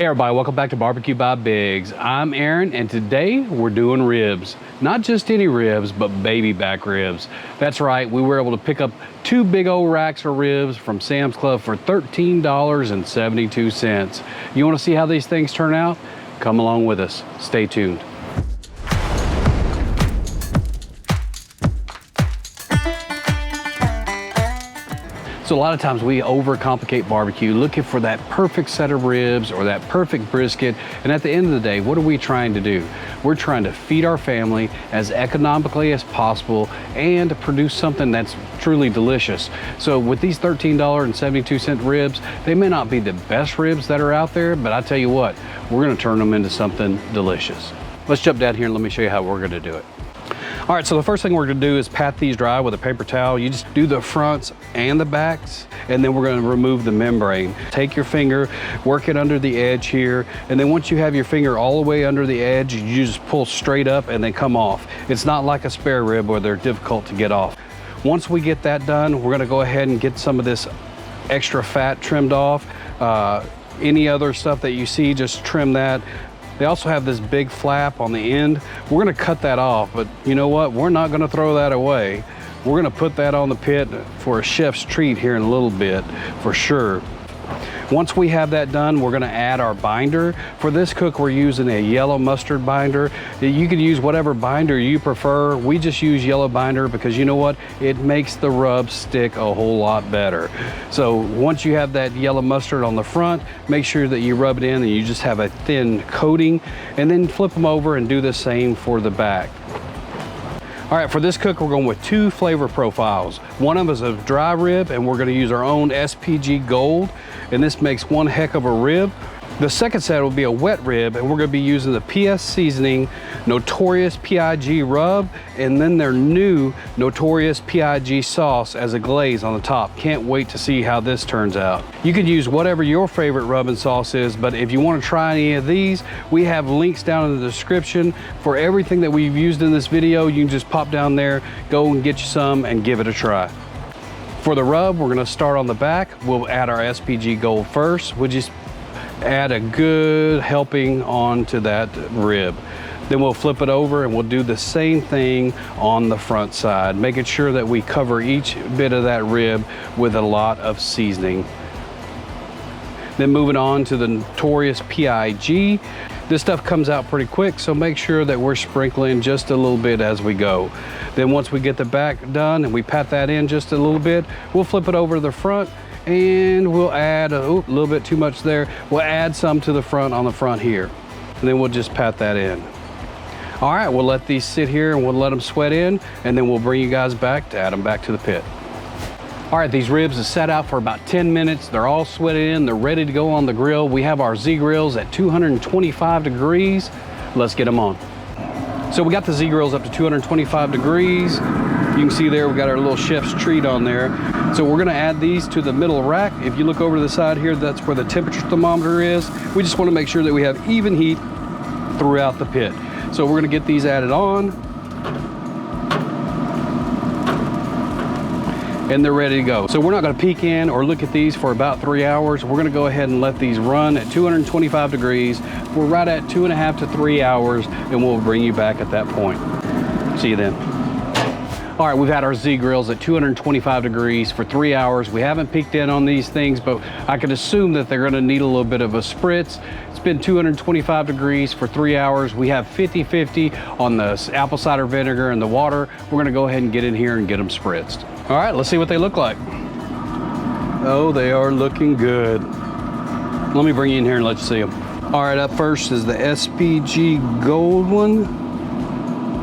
Hey everybody, welcome back to Barbecue by Biggs. I'm Aaron and today we're doing ribs. Not just any ribs, but baby back ribs. That's right, we were able to pick up 2 big old racks of ribs from Sam's Club for $13.72. You want to see how these things turn out? Come along with us. Stay tuned. So a lot of times we overcomplicate barbecue, looking for that perfect set of ribs or that perfect brisket. And at the end of the day, what are we trying to do? We're trying to feed our family as economically as possible and produce something that's truly delicious. So with these $13.72 ribs, they may not be the best ribs that are out there, but I tell you what, we're gonna turn them into something delicious. Let's jump down here and let me show you how we're gonna do it. All right, so the first thing we're gonna do is pat these dry with a paper towel. You just do the fronts and the backs, and then we're gonna remove the membrane. Take your finger, work it under the edge here, and then once you have your finger all the way under the edge, you just pull straight up and they come off. It's not like a spare rib where they're difficult to get off. Once we get that done, we're gonna go ahead and get some of this extra fat trimmed off. Any other stuff that you see, just trim that. They also have this big flap on the end. We're gonna cut that off, but you know what? We're not gonna throw that away. We're gonna put that on the pit for a chef's treat here in a little bit, for sure. Once we have that done, we're gonna add our binder. For this cook, we're using a yellow mustard binder. You could use whatever binder you prefer. We just use yellow binder because you know what? It makes the rub stick a whole lot better. So once you have that yellow mustard on the front, make sure that you rub it in and you just have a thin coating, and then flip them over and do the same for the back. All right, for this cook, we're going with 2 flavor profiles. One of them is a dry rib, and we're gonna use our own SPG Gold, and this makes one heck of a rib. The second set will be a wet rib, and we're gonna be using the PS Seasoning Notorious P.I.G rub, and then their new Notorious P.I.G sauce as a glaze on the top. Can't wait to see how this turns out. You can use whatever your favorite rub and sauce is, but if you wanna try any of these, we have links down in the description for everything that we've used in this video. You can just pop down there, go and get you some and give it a try. For the rub, we're gonna start on the back. We'll add our SPG Gold first. We'll just add a good helping onto that rib. Then we'll flip it over and we'll do the same thing on the front side, making sure that we cover each bit of that rib with a lot of seasoning. Then moving on to the Notorious P.I.G. This stuff comes out pretty quick, so make sure that we're sprinkling just a little bit as we go. Then once we get the back done and we pat that in just a little bit, we'll flip it over to the front and we'll add a little bit too much there. We'll add some to the front on the front here, and then we'll just pat that in. All right, we'll let these sit here and we'll let them sweat in, and then we'll bring you guys back to add them back to the pit. All right, these ribs are set out for about 10 minutes. They're all sweated in, they're ready to go on the grill. We have our Z grills at 225 degrees. Let's get them on. So we got the Z grills up to 225 degrees. You can see there, we got our little chef's treat on there. So we're gonna add these to the middle rack. If you look over to the side here, that's where the temperature thermometer is. We just wanna make sure that we have even heat throughout the pit. So we're gonna get these added on, and they're ready to go. So we're not gonna peek in or look at these for about 3 hours. We're gonna go ahead and let these run at 225 degrees. We're right at 2.5 to 3 hours, and we'll bring you back at that point. See you then. All right, we've had our Z grills at 225 degrees for 3 hours. We haven't peeked in on these things, but I can assume that they're gonna need a little bit of a spritz. It's been 225 degrees for 3 hours. We have 50-50 on the apple cider vinegar and the water. We're gonna go ahead and get in here and get them spritzed. All right, let's see what they look like. Oh, they are looking good. Let me bring you in here and let you see them. All right, up first is the SPG Gold one.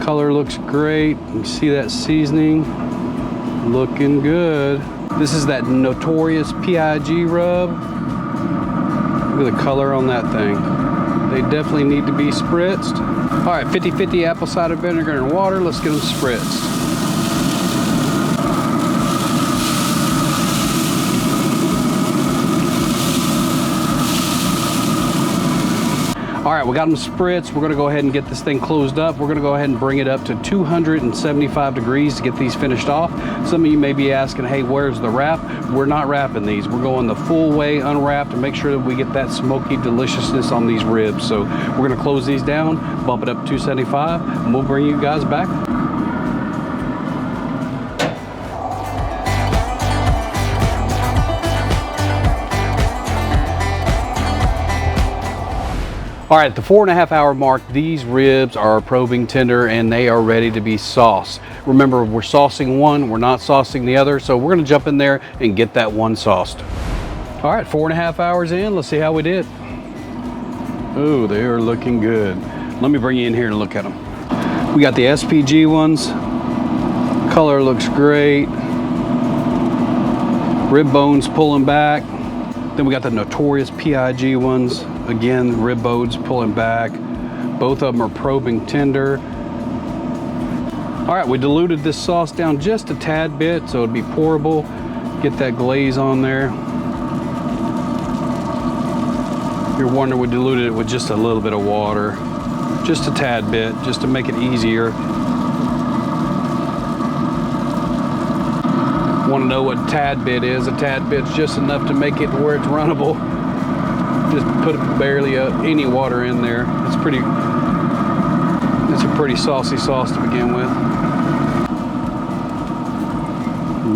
Color looks great. You see that seasoning? Looking good. This is that Notorious P.I.G rub. Look at the color on that thing. They definitely need to be spritzed. All right, 50-50 apple cider vinegar and water. Let's get them spritzed. All right, we got them spritzed. We're gonna go ahead and get this thing closed up. We're gonna go ahead and bring it up to 275 degrees to get these finished off. Some of you may be asking, hey, where's the wrap? We're not wrapping these. We're going the full way unwrapped to make sure that we get that smoky deliciousness on these ribs. So we're gonna close these down, bump it up to 275, and we'll bring you guys back. All right, at the 4.5 hour mark, these ribs are probing tender and they are ready to be sauced. Remember, we're saucing one, we're not saucing the other, so we're gonna jump in there and get that one sauced. All right, 4.5 hours in, let's see how we did. Oh, they are looking good. Let me bring you in here and look at them. We got the SPG ones. Color looks great. Rib bones pulling back. Then we got the Notorious P.I.G ones. Again, rib bones pulling back. Both of them are probing tender. All right, we diluted this sauce down just a tad bit so it'd be pourable. Get that glaze on there. You're wondering we diluted it with just a little bit of water. Just a tad bit, just to make it easier. Want to know what a tad bit is? A tad bit's just enough to make it where it's runnable. Just put barely any water in there. It's a pretty saucy sauce to begin with.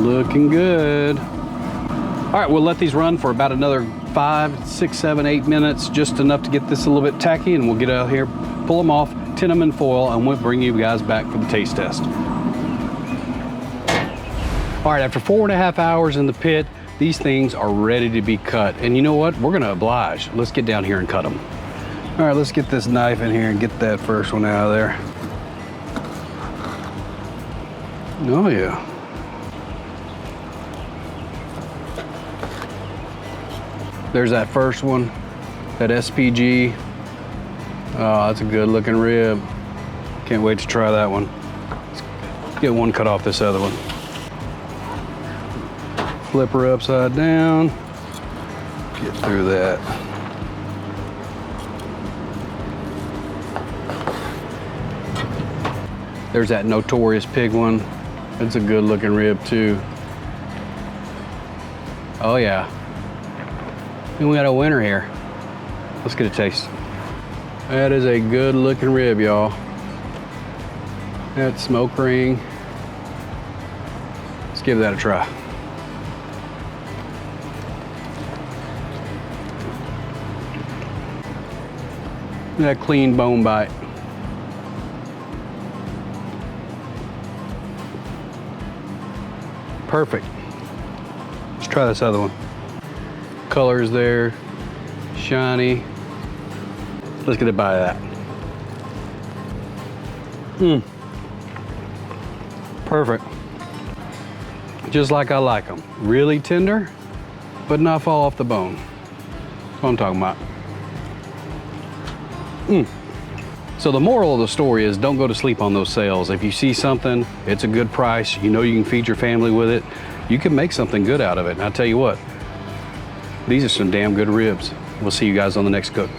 Looking good. All right, we'll let these run for about another 5, 6, 7, 8 minutes, just enough to get this a little bit tacky, and we'll get out here, pull them off, tin them in foil, and we'll bring you guys back for the taste test. All right, after 4.5 hours in the pit, these things are ready to be cut. And you know what? We're gonna oblige. Let's get down here and cut them. All right, let's get this knife in here and get that first one out of there. Oh yeah. There's that first one, that SPG. Oh, that's a good looking rib. Can't wait to try that one. Let's get one cut off this other one. Flip her upside down, get through that. There's that Notorious P.I.G one. That's a good looking rib too. Oh yeah. And we got a winner here. Let's get a taste. That is a good looking rib, y'all. That smoke ring. Let's give that a try. That clean bone bite. Perfect. Let's try this other one. Color's there, shiny. Let's get a bite of that. Perfect. Just like I like them. Really tender, but not fall off the bone. That's what I'm talking about. So the moral of the story is don't go to sleep on those sales. If you see something, it's a good price, you know you can feed your family with it, you can make something good out of it. And I'll tell you what, these are some damn good ribs. We'll see you guys on the next cook.